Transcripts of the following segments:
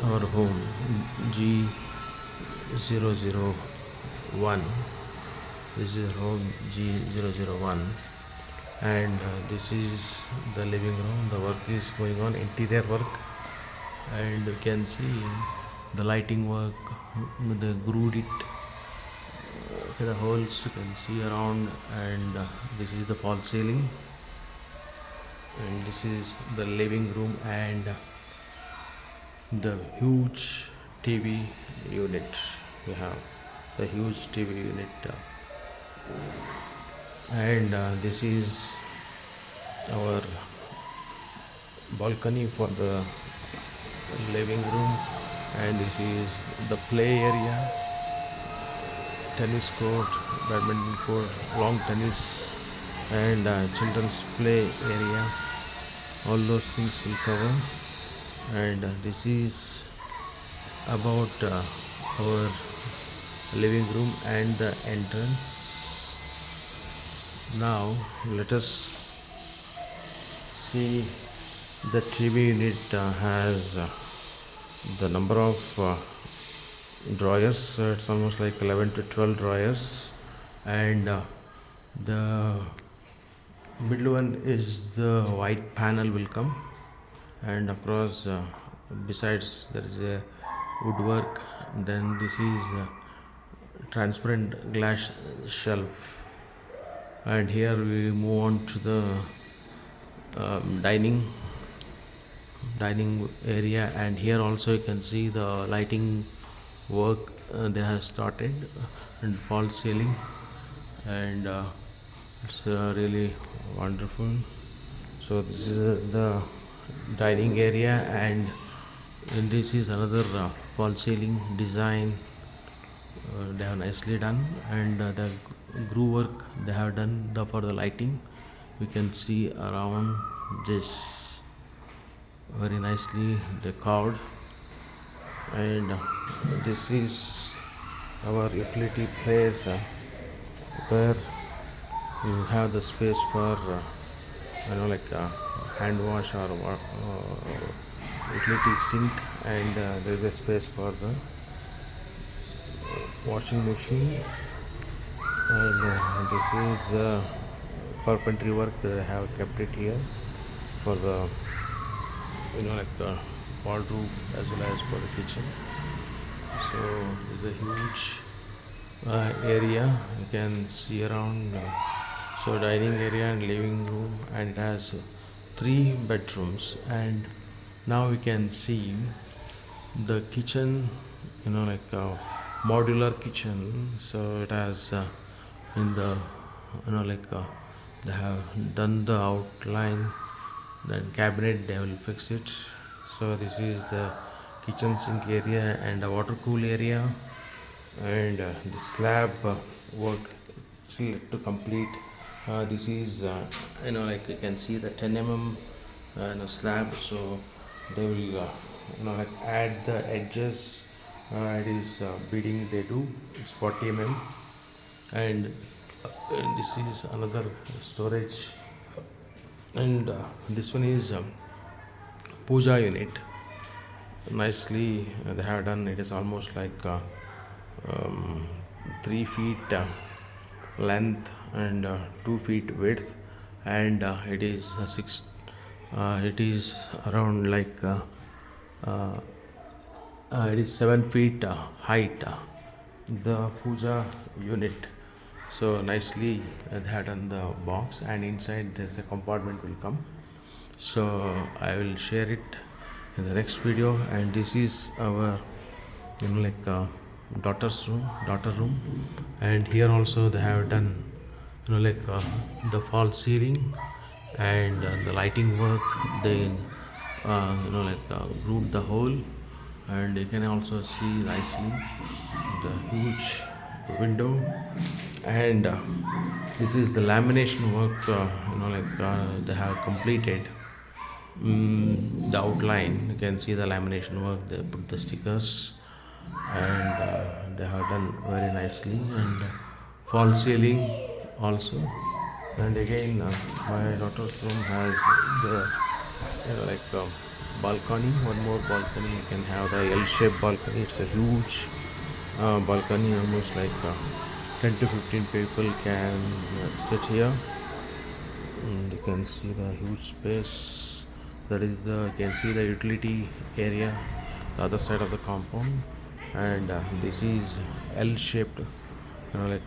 Our home G001. This is home G001, and this is the living room. The work is going on, interior work, and you can see the lighting work. They glued it. The holes you can see around, and this is the false ceiling, and this is the living room, and the huge TV unit. We have the huge TV unit, and this is our balcony for the living room, and this is the play area, tennis court, badminton court, long tennis, and children's play area. All those things will cover, and this is about our living room and the entrance. Now let us see the TV unit has the number of drawers. So it's almost like 11 to 12 drawers, and the middle one is the white panel will come, and across besides there is a woodwork. Then this is transparent glass shelf, and here we move on to the dining area, and here also you can see the lighting work they have started, and false ceiling, and it's really wonderful. So this is the dining area, and this is another false ceiling design. They have nicely done, and the groove work they have done for the lighting. We can see around this very nicely decored, and this is our utility place, where you have the space for like hand wash or utility sink, and there is a space for the washing machine, and this is the carpentry work. They have kept it here for the like the wall roof as well as for the kitchen. So there's a huge area you can see around. So dining area and living room, and it has 3 bedrooms, and now we can see the kitchen, like a modular kitchen. So it has in the like they have done the outline, then cabinet they will fix it. So this is the kitchen sink area and a water cool area, and the slab work still yet to complete. This is like you can see the 10 mm slab. So they will like add the edges. It is beading they do. It's 40 mm, and this is another storage, and this one is puja unit. Nicely they have done. It is almost like 3 feet length and 2 feet width, and it is it is around like it is 7 feet height, the puja unit. So nicely they had done the box, and inside there's a compartment will come. So I will share it in the next video, and this is our like daughter room, and here also they have done like the false ceiling, and the lighting work. They like glued the hole, and you can also see nicely the huge window, and this is the lamination work. Like they have completed the outline. You can see the lamination work. They put the stickers, and they have done very nicely, and false ceiling also. And again my daughter's room has the like balcony, one more balcony. You can have the L-shaped balcony. It's a huge balcony, almost like 10 to 15 people can sit here. And you can see the huge space. That is the, you can see the utility area, the other side of the compound. And this is L-shaped, like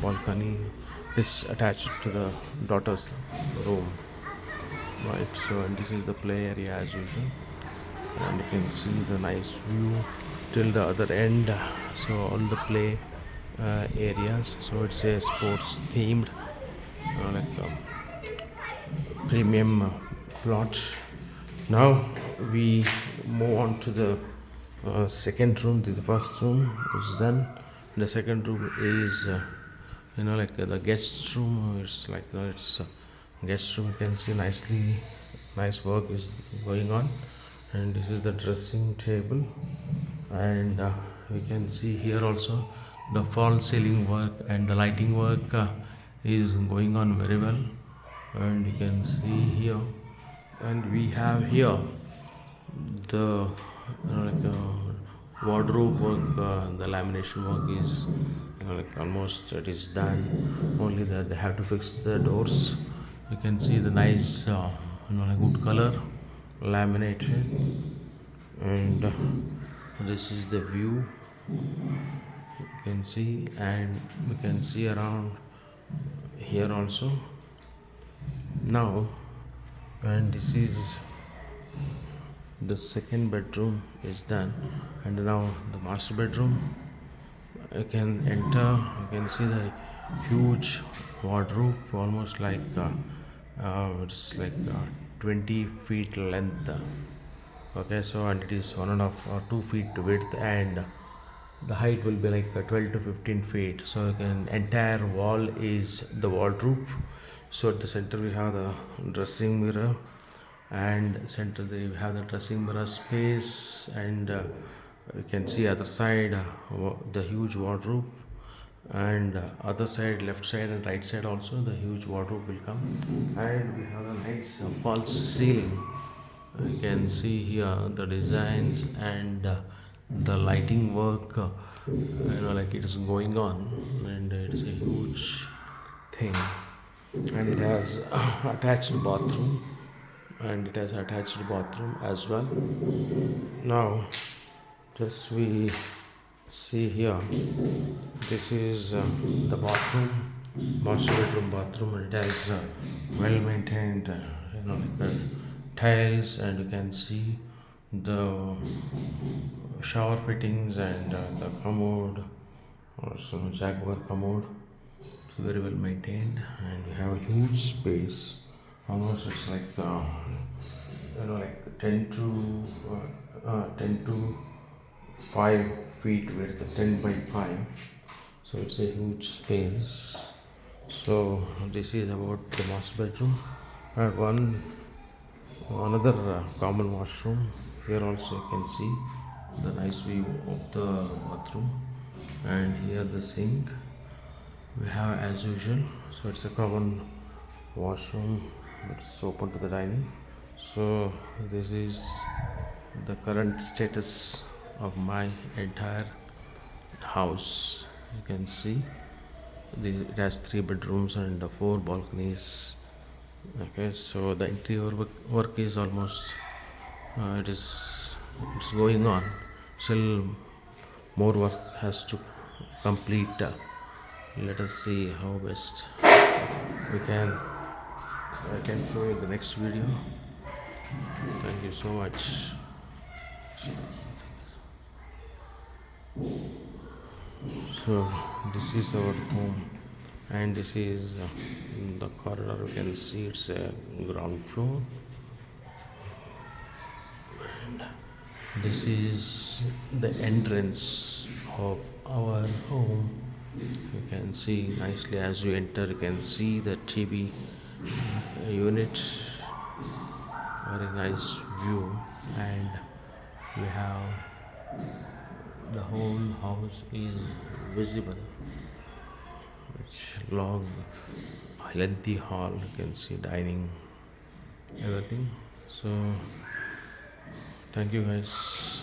balcony is attached to the daughter's room, right? So, and this is the play area as usual, and you can see the nice view till the other end. So all the play areas, so it's a sports themed, like premium plot. Now we move on to the second room. This is the first room is done. The second room is like the guest room. It's like it's guest room. You can see nice work is going on. And this is the dressing table, and we can see here also the false ceiling work and the lighting work is going on very well. And you can see here, and we have here the like wardrobe work, the lamination work is like almost it is done, only that they have to fix the doors. You can see the nice like good color laminated. And this is the view you can see, and you can see around here also. Now, and this is the second bedroom is done, and now the master bedroom. You can enter, you can see the huge wardrobe, almost like it's like 20 feet length. Okay, so and it is 1.5 or 2 feet width, and the height will be like 12 to 15 feet. So you can, entire wall is the wardrobe. So at the center we have the dressing mirror, and center they have the dressing mirror space. And you can see other side the huge wardrobe, and other side, left side and right side also the huge wardrobe will come. And we have a nice false ceiling. You can see here the designs and the lighting work, like it is going on, and it's a huge thing. And it has attached bathroom, and it has attached bathroom as well. Now just we see here, this is the bathroom, master bedroom bathroom, and it has well maintained like tiles, and you can see the shower fittings, and the commode, also jaguar commode. It's very well maintained, and we have a huge space, almost it's like like 10 to 5 feet width, 10 by 5. So it's a huge space. So this is about the master bedroom. And another common washroom. Here also you can see the nice view of the bathroom, and here the sink we have as usual. So it's a common washroom, it's open to the dining. So this is the current status of my entire house. You can see it has 3 bedrooms and 4 balconies. Okay, so the interior work is almost it's going on. Still more work has to complete. Let us see how best we can, I can show you the next video. Thank you so much. So this is our home, and this is the corridor. You can see it's a ground floor, and this is the entrance of our home. You can see nicely as you enter, you can see the TV unit, very nice view. And we have the whole house is visible, which long lengthy hall, you can see dining, everything. So Thank you guys.